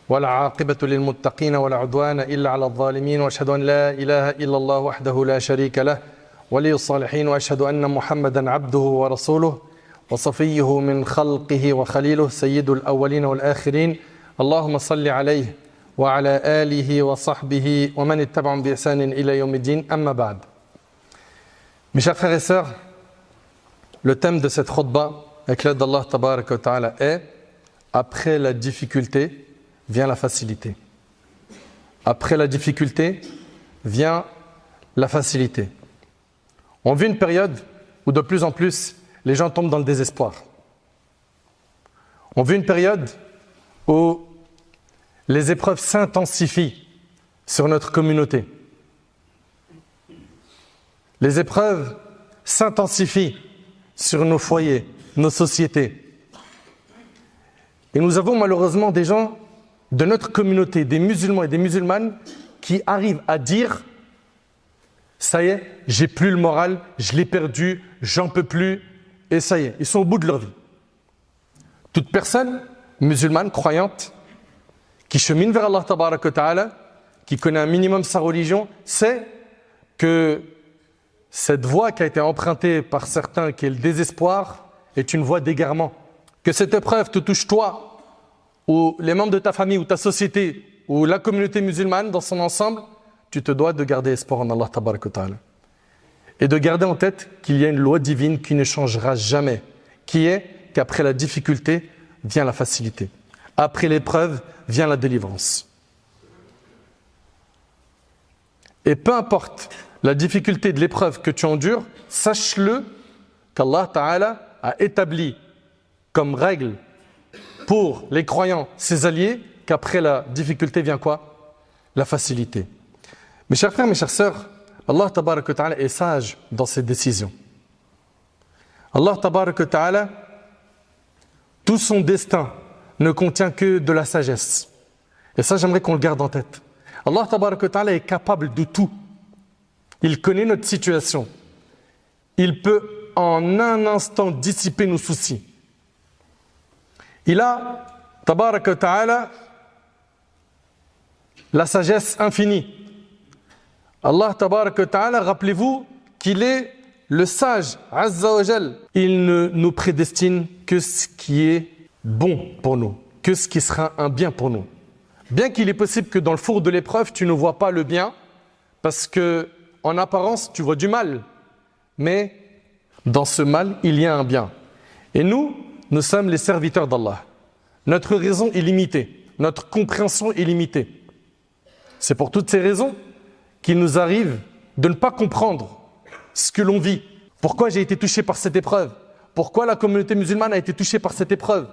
والعاقبة للمتقين ولا عدوان إلا على الظالمين وأشهد أن لا إله إلا الله وحده لا شريك له ولي الصالحين وأشهد أن محمدا عبده ورسوله وصفيه من خلقه وخليله سيد الأولين والآخرين اللهم صل عليه وعلى آله وصحبه ومن اتبعهم بإحسان إلى يوم الدين أما بعد. Mes chers frères et sœurs, le thème de cette khutbah avec l'aide d'Allah Tabaraka wa Ta'ala est après la difficulté vient la facilité. Après la difficulté vient la facilité. On vit une période où de plus en plus les gens tombent dans le désespoir. On vit une période où les épreuves s'intensifient sur notre communauté. Les épreuves s'intensifient sur nos foyers, nos sociétés. Et nous avons malheureusement des gens de notre communauté, des musulmans et des musulmanes, qui arrivent à dire « ça y est, j'ai plus le moral, je l'ai perdu, j'en peux plus » et ça y est, ils sont au bout de leur vie. Toute personne musulmane, croyante, qui chemine vers Allah Tabaraka wa Ta'ala, qui connaît un minimum sa religion, sait que cette voie qui a été empruntée par certains, qui est le désespoir, est une voie d'égarement. Que cette épreuve te touche toi, ou les membres de ta famille, ou ta société, ou la communauté musulmane dans son ensemble, tu te dois de garder espoir en Allah Tabaraka wa Ta'ala. Et de garder en tête qu'il y a une loi divine qui ne changera jamais, qui est qu'après la difficulté vient la facilité. Après l'épreuve vient la délivrance. Et peu importe la difficulté de l'épreuve que tu endures, sache-le qu'Allah Ta'ala a établi comme règle pour les croyants, ses alliés, qu'après la difficulté vient quoi? La facilité. Mes chers frères, mes chères sœurs, Allah Tabaraka wa Ta'ala est sage dans ses décisions. Allah Tabaraka wa Ta'ala, tout son destin ne contient que de la sagesse. Et ça, j'aimerais qu'on le garde en tête. Allah Tabaraka wa Ta'ala est capable de tout. Il connaît notre situation. Il peut en un instant dissiper nos soucis. Il a, Tabaraka wa Ta'ala, la sagesse infinie. Allah Tabaraka wa Ta'ala, rappelez-vous qu'il est le sage, Azza wa Jal. Il ne nous prédestine que ce qui est bon pour nous, que ce qui sera un bien pour nous. Bien qu'il est possible que dans le four de l'épreuve, tu ne vois pas le bien, parce que en apparence, tu vois du mal. Mais dans ce mal, il y a un bien. Et nous sommes les serviteurs d'Allah. Notre raison est limitée, notre compréhension est limitée. C'est pour toutes ces raisons qu'il nous arrive de ne pas comprendre ce que l'on vit. Pourquoi j'ai été touché par cette épreuve? Pourquoi la communauté musulmane a été touchée par cette épreuve?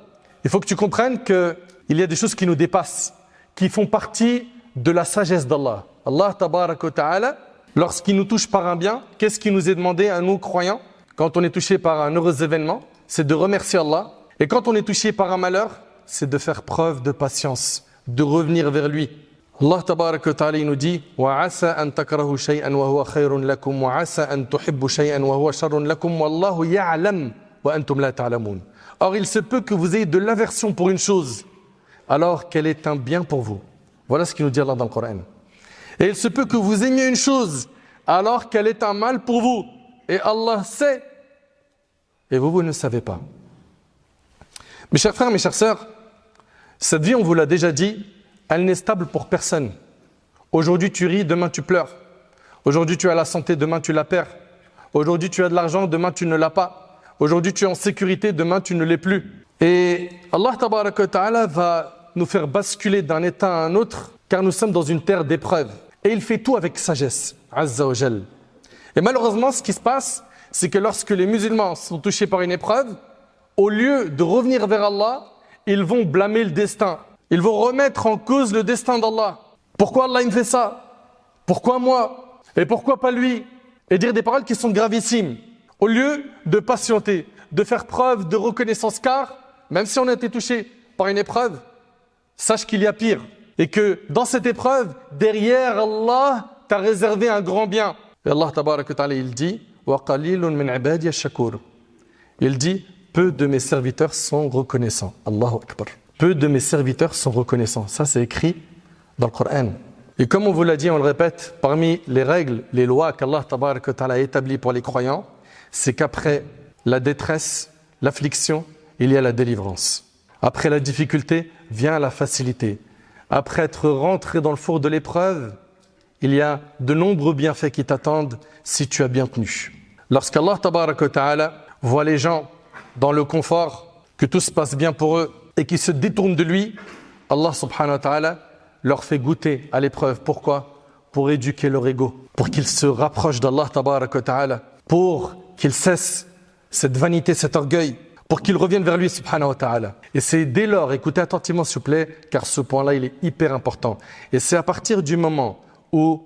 Il faut que tu comprennes qu'il y a des choses qui nous dépassent, qui font partie de la sagesse d'Allah. Allah Tabaraka wa Ta'ala, lorsqu'il nous touche par un bien, qu'est-ce qui nous est demandé à nous croyants? Quand on est touché par un heureux événement, c'est de remercier Allah. Et quand on est touché par un malheur, c'est de faire preuve de patience, de revenir vers lui. Allah Tabaraka wa Ta'ala nous dit وَعَسَى أَن تَكْرَهُ شَيْئًا وَهُوَ خَيْرٌ لَكُمْ وَعَسَى أَن تُحِبُّ شَيْئًا وَهُوَ شَرٌ لَكُمْ وَاللَّهُ يَعْلَمُ وَأَنْتُمْ لَا تَعْلَمُونَ. Or, il se peut que vous ayez de l'aversion pour une chose, alors qu'elle est un bien pour vous. Voilà ce qu'il nous dit Allah dans le Coran. Et il se peut que vous aimiez une chose, alors qu'elle est un mal pour vous. Et Allah sait, et vous ne savez pas. Mes chers frères, mes chères sœurs, cette vie, on vous l'a déjà dit, elle n'est stable pour personne. Aujourd'hui, tu ris, demain, tu pleures. Aujourd'hui, tu as la santé, demain, tu la perds. Aujourd'hui, tu as de l'argent, demain, tu ne l'as pas. Aujourd'hui, tu es en sécurité, demain, tu ne l'es plus. Et Allah Tabaraka wa Ta'ala va nous faire basculer d'un état à un autre, car nous sommes dans une terre d'épreuves. Et il fait tout avec sagesse, Azza wa Jal. Et malheureusement, ce qui se passe, c'est que lorsque les musulmans sont touchés par une épreuve, au lieu de revenir vers Allah, ils vont blâmer le destin. Ils vont remettre en cause le destin d'Allah. Pourquoi Allah il me fait ça? Pourquoi moi? Et pourquoi pas lui? Et dire des paroles qui sont gravissimes. Au lieu de patienter, de faire preuve de reconnaissance, car même si on a été touché par une épreuve, sache qu'il y a pire. Et que dans cette épreuve, derrière Allah, t'a réservé un grand bien. Et Allah Tabaraka wa Ta'ala, il dit وَقَلِيلٌ مِنْ عِبَادِيَ الشَّكُورُ. Il dit, peu de mes serviteurs sont reconnaissants. Allahu Akbar. peu de mes serviteurs sont reconnaissants. Ça, c'est écrit dans le Coran. Et comme on vous l'a dit, on le répète, parmi les règles, les lois qu'Allah Tabarak wa Ta'ala a établies pour les croyants, c'est qu'après la détresse, l'affliction, il y a la délivrance. Après la difficulté, vient la facilité. Après être rentré dans le four de l'épreuve, il y a de nombreux bienfaits qui t'attendent si tu as bien tenu. Lorsqu'Allah Tabarak wa Ta'ala voit les gens dans le confort, que tout se passe bien pour eux et qu'ils se détournent de lui, Allah Subhanahu wa Ta'ala leur fait goûter à l'épreuve. Pourquoi? Pour éduquer leur ego, pour qu'ils se rapprochent d'Allah Tabarak wa Ta'ala, pour qu'ils cessent cette vanité, cet orgueil, pour qu'ils reviennent vers lui Subhanahu wa Ta'ala. Et c'est dès lors, écoutez attentivement s'il vous plaît, car ce point-là il est hyper important. Et c'est à partir du moment où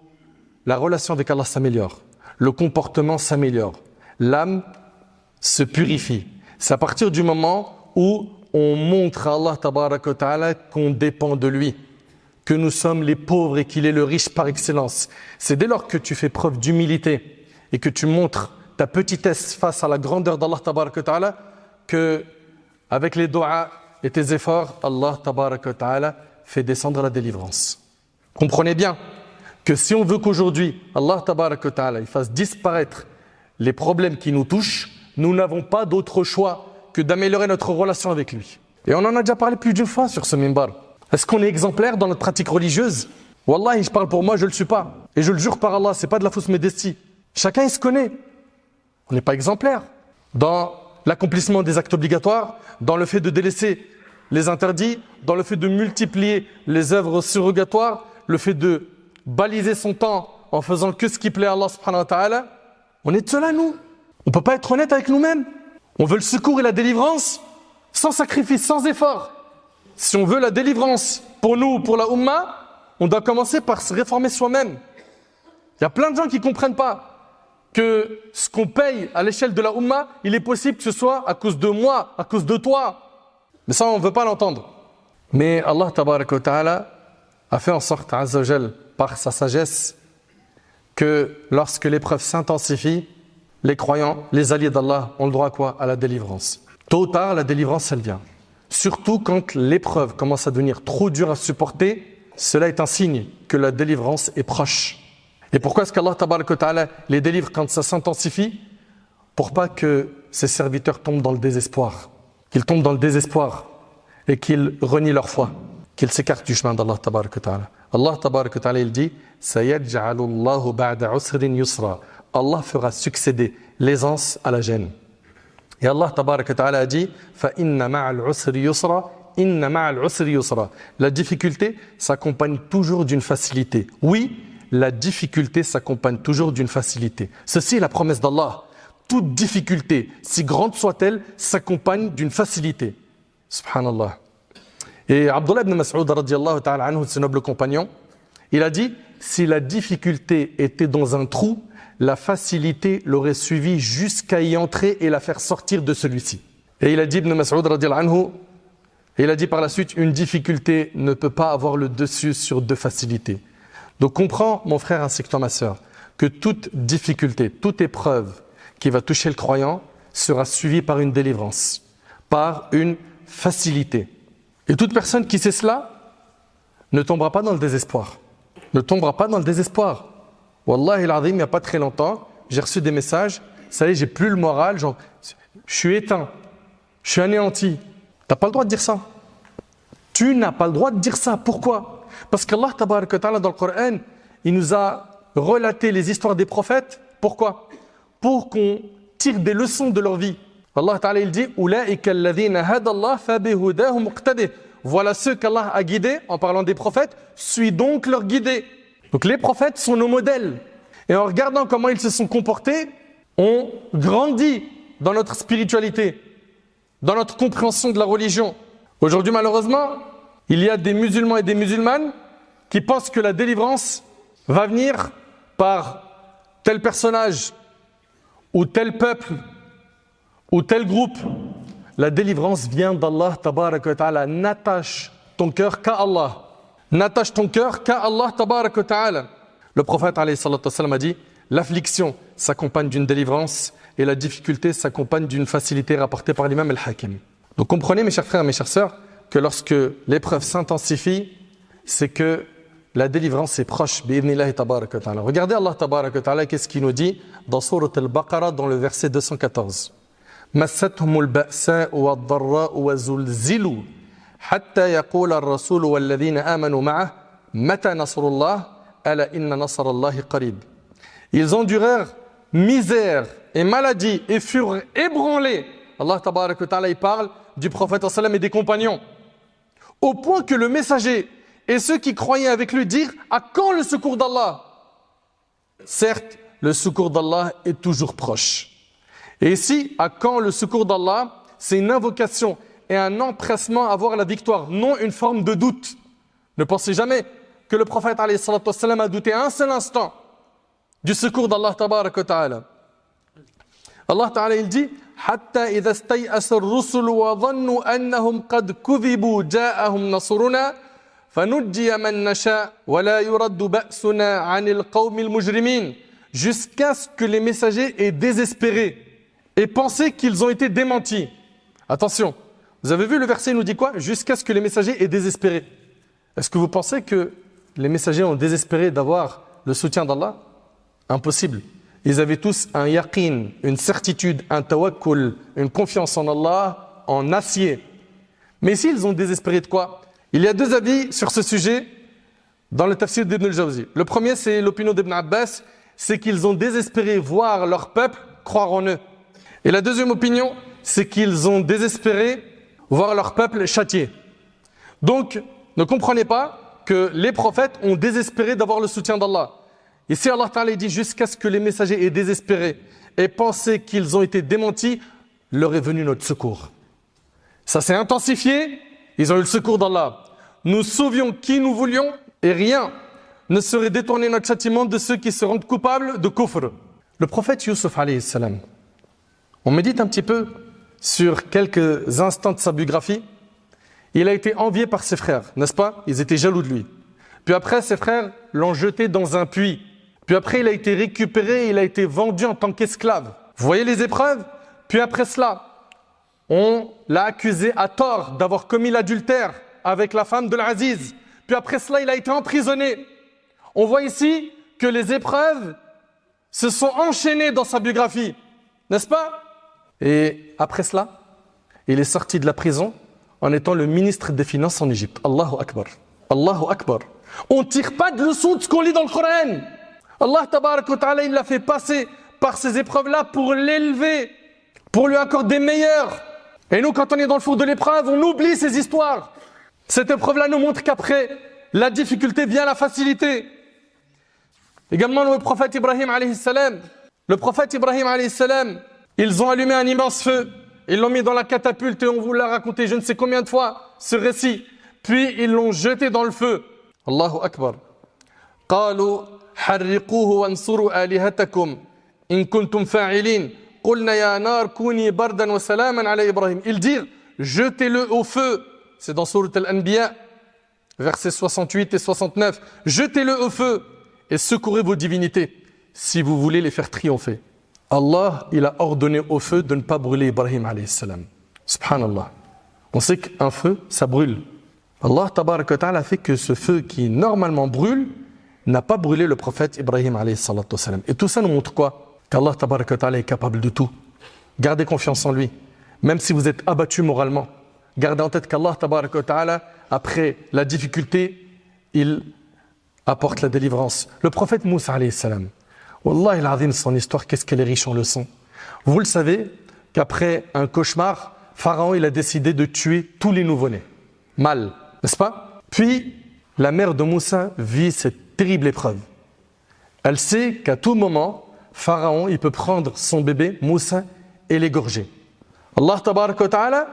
la relation avec Allah s'améliore, le comportement s'améliore, l'âme se purifie. C'est à partir du moment où on montre à Allah Tabarak wa Ta'ala qu'on dépend de lui, que nous sommes les pauvres et qu'il est le riche par excellence. C'est dès lors que tu fais preuve d'humilité et que tu montres ta petitesse face à la grandeur d'Allah Tabarak wa Ta'ala, que avec les doigts et tes efforts, Allah Tabarak wa Ta'ala fait descendre la délivrance. Comprenez bien que si on veut qu'aujourd'hui Allah Tabarak wa Ta'ala il fasse disparaître les problèmes qui nous touchent, nous n'avons pas d'autre choix que d'améliorer notre relation avec lui. Et on en a déjà parlé plus d'une fois sur ce minbar. Est-ce qu'on est exemplaire dans notre pratique religieuse? Wallahi, je parle pour moi, je ne le suis pas. Et je le jure par Allah, ce n'est pas de la fausse modestie. Chacun il se connaît. On n'est pas exemplaire dans l'accomplissement des actes obligatoires, dans le fait de délaisser les interdits, dans le fait de multiplier les œuvres surrogatoires, le fait de baliser son temps en faisant que ce qui plaît à Allah subhanahu wa ta'ala. On est de cela, nous. On ne peut pas être honnête avec nous-mêmes. On veut le secours et la délivrance sans sacrifice, sans effort. Si on veut la délivrance pour nous, pour la Ummah, on doit commencer par se réformer soi-même. Il y a plein de gens qui ne comprennent pas que ce qu'on paye à l'échelle de la Ummah, il est possible que ce soit à cause de moi, à cause de toi. Mais ça, on ne veut pas l'entendre. Mais Allah Tabarak wa Ta'ala a fait en sorte, Azza wa Jal, par sa sagesse, que lorsque l'épreuve s'intensifie, les croyants, les alliés d'Allah, ont le droit à quoi? À la délivrance. Tôt ou tard, la délivrance, elle vient. Surtout quand l'épreuve commence à devenir trop dure à supporter, cela est un signe que la délivrance est proche. Et pourquoi est-ce qu'Allah Tabarak wa Ta'ala les délivre quand ça s'intensifie? Pour pas que ses serviteurs tombent dans le désespoir. Qu'ils tombent dans le désespoir et qu'ils renient leur foi. Qu'ils s'écartent du chemin d'Allah Tabarak wa Ta'ala. Allah Tabarak wa Ta'ala il dit « Sayaj'alu Allahu ba'da usrin yusra » Allah fera succéder l'aisance à la gêne. Et Allah Tabarak wa Ta'ala a dit « Fa inna ma'al usri yusra » Inna ma'al usri yusra. La difficulté s'accompagne toujours d'une facilité. Oui, la difficulté s'accompagne toujours d'une facilité. Ceci est la promesse d'Allah. Toute difficulté, si grande soit-elle, s'accompagne d'une facilité. Subhanallah. Et Abdullah ibn Mas'ud radiyallahu ta'ala anhu, ce noble compagnon, il a dit, si la difficulté était dans un trou, la facilité l'aurait suivi jusqu'à y entrer et la faire sortir de celui-ci. Et il a dit, ibn Mas'ud radiyallahu anhu, et il a dit par la suite, une difficulté ne peut pas avoir le dessus sur deux facilités. Donc comprends, mon frère ainsi que toi, ma sœur, que toute difficulté, toute épreuve qui va toucher le croyant sera suivie par une délivrance, par une facilité. Et toute personne qui sait cela ne tombera pas dans le désespoir. Ne tombera pas dans le désespoir. Wallahi al-azim, il n'y a pas très longtemps, j'ai reçu des messages, ça y est, j'ai plus le moral, genre, je suis éteint, je suis anéanti. Tu n'as pas le droit de dire ça. Tu n'as pas le droit de dire ça. Pourquoi? Parce qu'Allah Tabarak wa Ta'ala dans le Coran, il nous a relaté les histoires des prophètes. Pourquoi? Pour qu'on tire des leçons de leur vie. Allah Ta'ala il dit Ulaika alladhina hada Allah fabihudahu muqtadih. Voilà ceux qu'Allah a guidés en parlant des prophètes, suis donc leur guidés. Donc les prophètes sont nos modèles. Et en regardant comment ils se sont comportés, on grandit dans notre spiritualité, dans notre compréhension de la religion. Aujourd'hui, malheureusement, il y a des musulmans et des musulmanes qui pensent que la délivrance va venir par tel personnage ou tel peuple ou tel groupe. La délivrance vient d'Allah Tabarak wa Ta'ala. N'attache ton cœur qu'à Allah. N'attache ton cœur qu'à Allah Tabarak wa Ta'ala. Le prophète alayhi salatu wassalam a dit l'affliction s'accompagne d'une délivrance et la difficulté s'accompagne d'une facilité rapportée par l'imam al-Hakim. Donc comprenez mes chers frères et mes chères sœurs, que lorsque l'épreuve s'intensifie, c'est que la délivrance est proche. Bi'idhnillahi tabaraka wa ta'ala. Regardez Allah tabaraka wa ta'ala, qu'est-ce qu'il nous dit dans Sourate Al-Baqarah, dans le verset 214. Massathumul ba'sa'u wad-dharra'u wa zulzilu hatta yaqula ar-rasulu walladhina amanu ma'ah mata nasrullah ala inna nasrallahi qarib. Ils endurèrent misère et maladie et furent ébranlés. Allah tabaraka wa ta'ala, il parle du prophète sallam et des compagnons. Au point que le messager et ceux qui croyaient avec lui dirent: à quand le secours d'Allah? Certes, le secours d'Allah est toujours proche. Et ici, à quand le secours d'Allah? C'est une invocation et un empressement à voir la victoire, non une forme de doute. Ne pensez jamais que le prophète alayhi salatu wassalam a douté un seul instant du secours d'Allah tabaraka wa ta'ala. Allah ta'ala il dit: hatta idha stay'asa ar-rusulu wa dhannu annahum qad kudhibu ja'ahum nasruna fanujjiya man nasha wa la yuraddu ba'suna 'anil qawmil mujrimin, jusqu'à ce que les messagers aient désespéré et pensé qu'ils ont été démentis. Attention, vous avez vu le verset, il nous dit quoi? Jusqu'à ce que les messagers aient désespéré. Est-ce que vous pensez que les messagers ont désespéré d'avoir le soutien d'Allah? Impossible. Ils avaient tous un yaqin, une certitude, un tawakkul, une confiance en Allah, en acier. Mais ici, ils ont désespéré de quoi? Il y a deux avis sur ce sujet dans le tafsir d'Ibn al-Jawzi. Le premier, c'est l'opinion d'Ibn Abbas, c'est qu'ils ont désespéré voir leur peuple croire en eux. Et la deuxième opinion, c'est qu'ils ont désespéré voir leur peuple châtié. Donc, ne comprenez pas que les prophètes ont désespéré d'avoir le soutien d'Allah. Ici, Allah Ta'ala dit: jusqu'à ce que les messagers aient désespéré et pensé qu'ils ont été démentis, leur est venu notre secours. Ça s'est intensifié, ils ont eu le secours d'Allah. Nous sauvions qui nous voulions et rien ne saurait détourner notre châtiment de ceux qui se rendent coupables de kufr. Le prophète Yusuf alayhi salam, on médite un petit peu sur quelques instants de sa biographie. Il a été envié par ses frères, n'est-ce pas? Ils étaient jaloux de lui. Puis après, ses frères l'ont jeté dans un puits. Puis après, il a été récupéré, il a été vendu en tant qu'esclave. Vous voyez les épreuves? Puis après cela, on l'a accusé à tort d'avoir commis l'adultère avec la femme de l'Aziz. Puis après cela, il a été emprisonné. On voit ici que les épreuves se sont enchaînées dans sa biographie, n'est-ce pas? Et après cela, il est sorti de la prison en étant le ministre des Finances en Égypte. Allahu Akbar. Allahu Akbar. On ne tire pas de leçon de ce qu'on lit dans le Coran. Allah tabaraka wa ta'ala, il l'a fait passer par ces épreuves-là pour l'élever, pour lui accorder meilleur. Et nous, quand on est dans le four de l'épreuve, on oublie ces histoires. Cette épreuve-là nous montre qu'après la difficulté vient la facilité. Également le prophète Ibrahim alayhi salam. Le prophète Ibrahim alayhi salam, ils ont allumé un immense feu. Ils l'ont mis dans la catapulte et on vous l'a raconté je ne sais combien de fois ce récit. Puis ils l'ont jeté dans le feu. Allahu Akbar. قالوا حرقوه وانصروا آلهتكم إن كنتم فاعلين قلنا يا نار كوني بردا وسلاما على إبراهيم. Ils dirent: jetez-le au feu. C'est dans Sourate Al-Anbiya, versets 68 et 69. Jetez-le au feu et secourez vos divinités si vous voulez les faire triompher. Allah, il a ordonné au feu de ne pas brûler Ibrahim alayhi salam. Subhanallah. On sait qu'un feu, ça brûle. Allah tabaraka wa ta'ala a fait que ce feu qui normalement brûle n'a pas brûlé le prophète Ibrahim alayhi salatu wa salam. Et tout ça nous montre quoi? Qu'Allah tabaraka wa ta'ala est capable de tout. Gardez confiance en lui. Même si vous êtes abattu moralement, gardez en tête qu'Allah tabaraka wa ta'ala, après la difficulté, il apporte la délivrance. Le prophète Moussa alayhi salam, Wallahi al-azim, son histoire, qu'est-ce qu'elle est riche en leçons. Vous le savez qu'après un cauchemar, Pharaon il a décidé de tuer tous les nouveau-nés. Mâles, n'est-ce pas? Puis, la mère de Moussa vit cette terrible épreuve. Elle sait qu'à tout moment, Pharaon il peut prendre son bébé, Moussa, et l'égorger. Allah tabaraka wa ta'ala,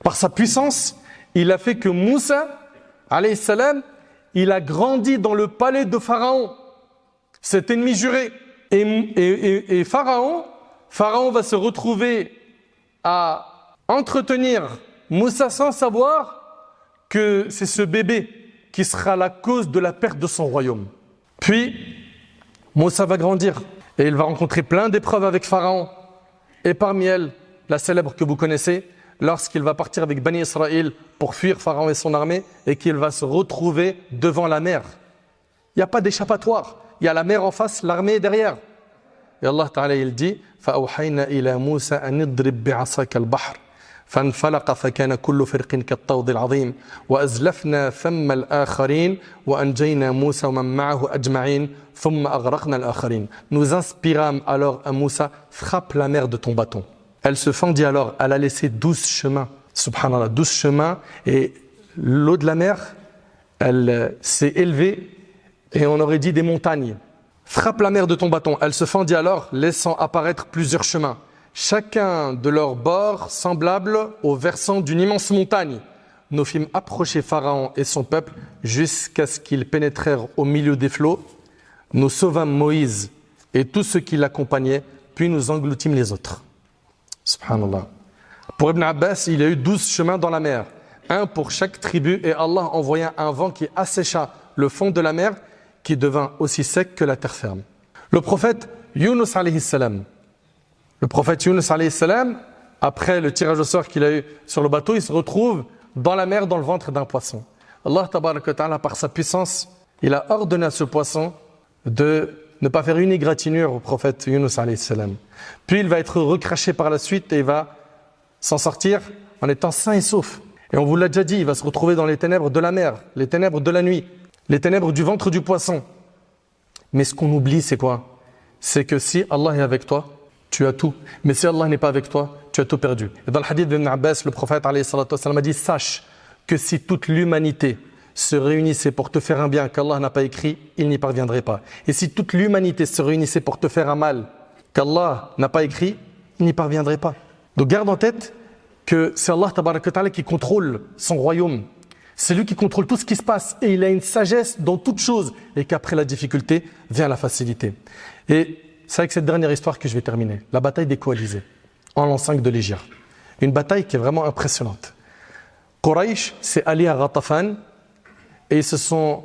par sa puissance, il a fait que Moussa, alayhi salam, il a grandi dans le palais de Pharaon, cet ennemi juré. Et Pharaon va se retrouver à entretenir Moussa sans savoir que c'est ce bébé qui sera la cause de la perte de son royaume. Puis, Moussa va grandir et il va rencontrer plein d'épreuves avec Pharaon. Et parmi elles, la célèbre que vous connaissez, lorsqu'il va partir avec Bani Israël pour fuir Pharaon et son armée et qu'il va se retrouver devant la mer. Il n'y a pas d'échappatoire. Il y a la mer en face, l'armée est derrière. Et Allah Ta'ala il dit فَأَوْحَيْنَا إِلَى مُوسَى أَنِ اضْرِبْ بِعَصَاكَ الْبَحْرَ فانفلق فكان كل فرق كالطود العظيم وأزلفنا ثم الآخرين وأنجينا موسى ومن معه أجمعين ثم أغرقنا الآخرين. Nous inspirâmes alors à Moussa, frappe la mer de ton bâton. Elle se fendit alors, elle a laissé 12 chemins. Subhanallah, 12 chemins, et l'eau de la mer, elle s'est élevée et on aurait dit des montagnes. Frappe la mer de ton bâton, elle se fendit alors, laissant apparaître plusieurs chemins. Chacun de leurs bords semblables au versant d'une immense montagne. Nous fîmes approcher Pharaon et son peuple jusqu'à ce qu'ils pénétrèrent au milieu des flots. Nous sauvâmes Moïse et tous ceux qui l'accompagnaient, puis nous engloutîmes les autres. Subhanallah. Pour Ibn Abbas, il y a eu 12 chemins dans la mer, un pour chaque tribu, et Allah envoya un vent qui assécha le fond de la mer, qui devint aussi sec que la terre ferme. Le prophète Yunus alayhi salam, après le tirage au sort qu'il a eu sur le bateau, il se retrouve dans la mer, dans le ventre d'un poisson. Allah tabaraka wa ta'ala, par sa puissance, il a ordonné à ce poisson de ne pas faire une égratignure au prophète Yunus alayhi salam. Puis il va être recraché par la suite et il va s'en sortir en étant sain et sauf. Et on vous l'a déjà dit, il va se retrouver dans les ténèbres de la mer, les ténèbres de la nuit, les ténèbres du ventre du poisson. Mais ce qu'on oublie, c'est quoi? C'est que si Allah est avec toi, tu as tout. Mais si Allah n'est pas avec toi, tu as tout perdu. Et dans le hadith d'Ibn Abbas, le prophète alayhi salatu wassalam a dit, sache que si toute l'humanité se réunissait pour te faire un bien qu'Allah n'a pas écrit, il n'y parviendrait pas. Et si toute l'humanité se réunissait pour te faire un mal qu'Allah n'a pas écrit, il n'y parviendrait pas. Donc garde en tête que c'est Allah tabaraka wa ta'ala qui contrôle son royaume. C'est lui qui contrôle tout ce qui se passe et il a une sagesse dans toute chose et qu'après la difficulté vient la facilité. Et c'est avec cette dernière histoire que je vais terminer. La bataille des coalisés en l'an 5 de l'Hégire. Une bataille qui est vraiment impressionnante. Quraysh s'est allié à Ghatafan et ils se sont,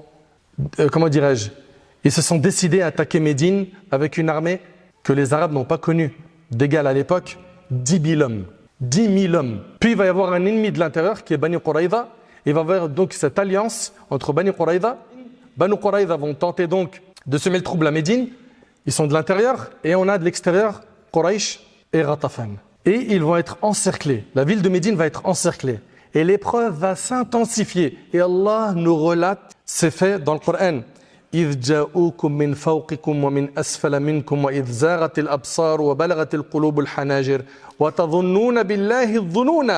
ils se sont décidés à attaquer Médine avec une armée que les Arabes n'ont pas connue d'égal à l'époque, 10 000 hommes. 10 000 hommes. Puis il va y avoir un ennemi de l'intérieur qui est Bani Quraïda. Il va y avoir donc cette alliance entre Bani Quraïda. Bani Quraïda vont tenter donc de semer le trouble à Médine. Ils sont de l'intérieur et on a de l'extérieur Quraysh et Ghatafan. Et ils vont être encerclés. La ville de Médine va être encerclée. Et l'épreuve va s'intensifier. Et Allah nous relate ces faits dans le Coran. إذ جاءوكم من فوقكم ومن أسفل منكم وإذ زاغت الأبصار وبلغت القلوب الحناجر وتظنون بالله الظنون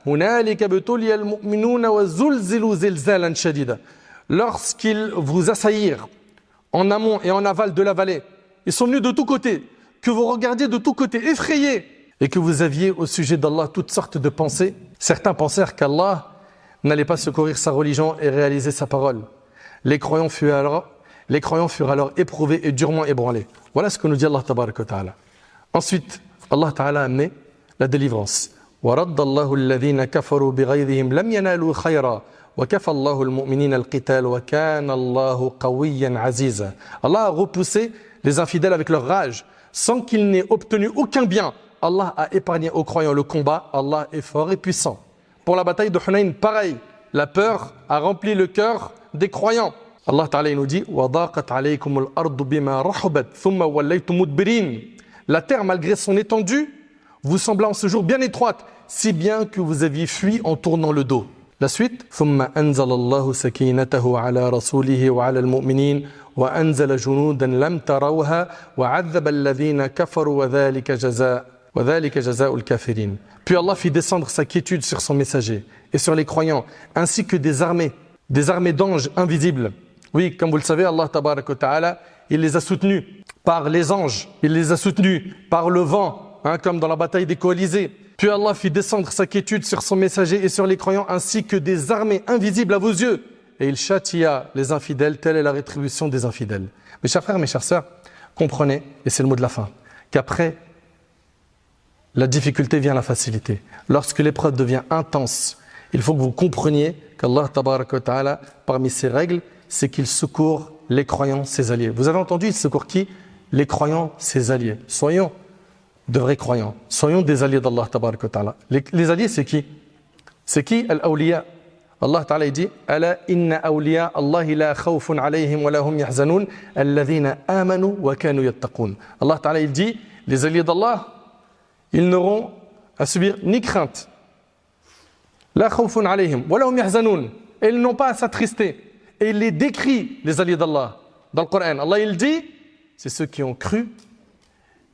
هنالك ابتلي المؤمنون وزلزلوا زلزالا شديدا. Lorsqu'ils vous assaillirent en amont et en aval de la vallée, ils sont venus de tous côtés, que vous regardiez de tous côtés, effrayés, et que vous aviez au sujet d'Allah toutes sortes de pensées. Certains pensèrent qu'Allah n'allait pas secourir sa religion et réaliser sa parole. Les croyants furent alors éprouvés et durement ébranlés. Voilà ce que nous dit Allah tabaraka wa ta'ala. Ensuite, Allah ta'ala a amené la délivrance. وَرَدَّ اللَّهُ الَّذِينَ كَفَرُوا بِغَيْظِهِمْ لَمْ يَنَالُوا خَيْرًا وَكَفَى اللَّهُ الْمُؤْمِنِينَ الْقِتَالَ وَكَانَ اللَّهُ قَوِيًّا عَزِيزًا. Allah a repoussé les infidèles avec leur rage, sans qu'ils n'aient obtenu aucun bien. Allah a épargné aux croyants le combat. Allah est fort et puissant. Pour la bataille de Hunayn, pareil. La peur a rempli le cœur des croyants. Allah Ta'ala nous dit وَضَاقَتْ عَلَيْكُمُ الْأَرْضُ بِمَا رَحُبَتْ ثُمَّ وَلَّيْتُمْ مُدْبِرِينَ. La terre, malgré son étendue, vous sembla en ce jour bien étroite, si bien que vous aviez fui en tournant le dos. La suite ثُمَّ أَنزَلَ اللَّهُ سَكِينَتَهُ عَلَى رَسُولِهِ وَعَلَى الْمُؤْمِنِينَ وَأَنزَلَ جُنُودًا لَمْ تَرَوْهَا وَعَذَّبَ الَّذِينَ كَفَرُوا وَذَلِكَ جَزَاءُ الْكَافِرِينَ. Puis Allah fit descendre sa quiétude sur son messager et sur les croyants, ainsi que des armées d'anges invisibles. Oui, comme vous le savez, Allah tabaraka wa ta'ala, il les a soutenus par les anges, il les a soutenus par le vent, comme dans la bataille des coalisés. Puis Allah fit descendre sa quiétude sur son messager et sur les croyants, ainsi que des armées invisibles à vos yeux. Et il châtia les infidèles, telle est la rétribution des infidèles. Mes chers frères, mes chères sœurs, comprenez, et c'est le mot de la fin, qu'après la difficulté vient la facilité. Lorsque l'épreuve devient intense, il faut que vous compreniez qu'Allah tabaraka wa ta'ala, parmi ses règles, c'est qu'il secourt les croyants, ses alliés. Vous avez entendu, il secourt qui? Les croyants, ses alliés. Soyons de vrais croyants. Soyons des alliés d'Allah tabaraka wa ta'ala. Les alliés, c'est qui? C'est qui? Al-awliya. Allah ta'ala il dit Ala inna awliya Allahi la khawfun alayhim wa lahum yahzanun alladhina amanu wa kanu yattaqun. Allah ta'ala il dit les alliés d'Allah, ils n'auront à subir ni crainte. La khawfun alayhim wa lahum yahzanun. Et ils n'ont pas à s'attrister. Et il les décrit, les alliés d'Allah, dans le Coran. Allah il dit c'est ceux qui ont cru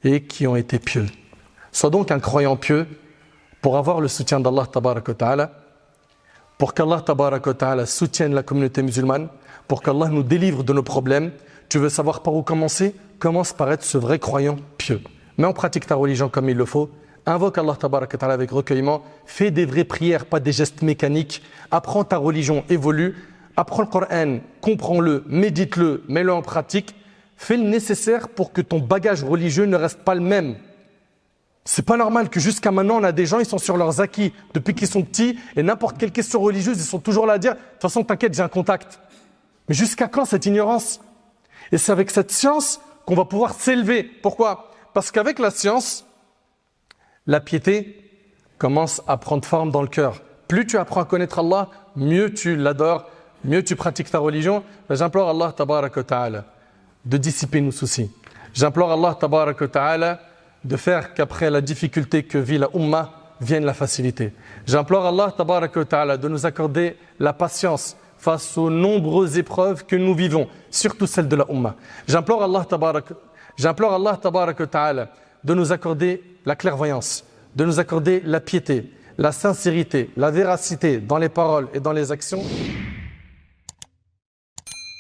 et qui ont été pieux. Sois donc un croyant pieux pour avoir le soutien d'Allah tabaraka wa ta'ala, pour qu'Allah tabaraka wa ta'ala soutienne la communauté musulmane, pour qu'Allah nous délivre de nos problèmes. Tu veux savoir par où commencer? Commence par être ce vrai croyant pieux. Mets en pratique ta religion comme il le faut. Invoque Allah tabaraka wa ta'ala avec recueillement. Fais des vraies prières, pas des gestes mécaniques. Apprends ta religion, évolue. Apprends le Coran, comprends-le, médite-le, mets-le en pratique. Fais le nécessaire pour que ton bagage religieux ne reste pas le même. C'est pas normal que jusqu'à maintenant, on a des gens, ils sont sur leurs acquis depuis qu'ils sont petits et n'importe quelle question religieuse, ils sont toujours là à dire « de toute façon, t'inquiète, j'ai un contact ». Mais jusqu'à quand cette ignorance? Et c'est avec cette science qu'on va pouvoir s'élever. Pourquoi? Parce qu'avec la science, la piété commence à prendre forme dans le cœur. Plus tu apprends à connaître Allah, mieux tu l'adores, mieux tu pratiques ta religion. J'implore Allah tabaraka wa ta'ala de dissiper nos soucis. J'implore Allah tabaraka wa ta'ala de faire qu'après la difficulté que vit la Ummah, vienne la facilité. J'implore Allah tabaraka wa ta'ala de nous accorder la patience face aux nombreuses épreuves que nous vivons, surtout celles de la Ummah. J'implore Allah tabaraka wa ta'ala de nous accorder la clairvoyance, de nous accorder la piété, la sincérité, la véracité dans les paroles et dans les actions.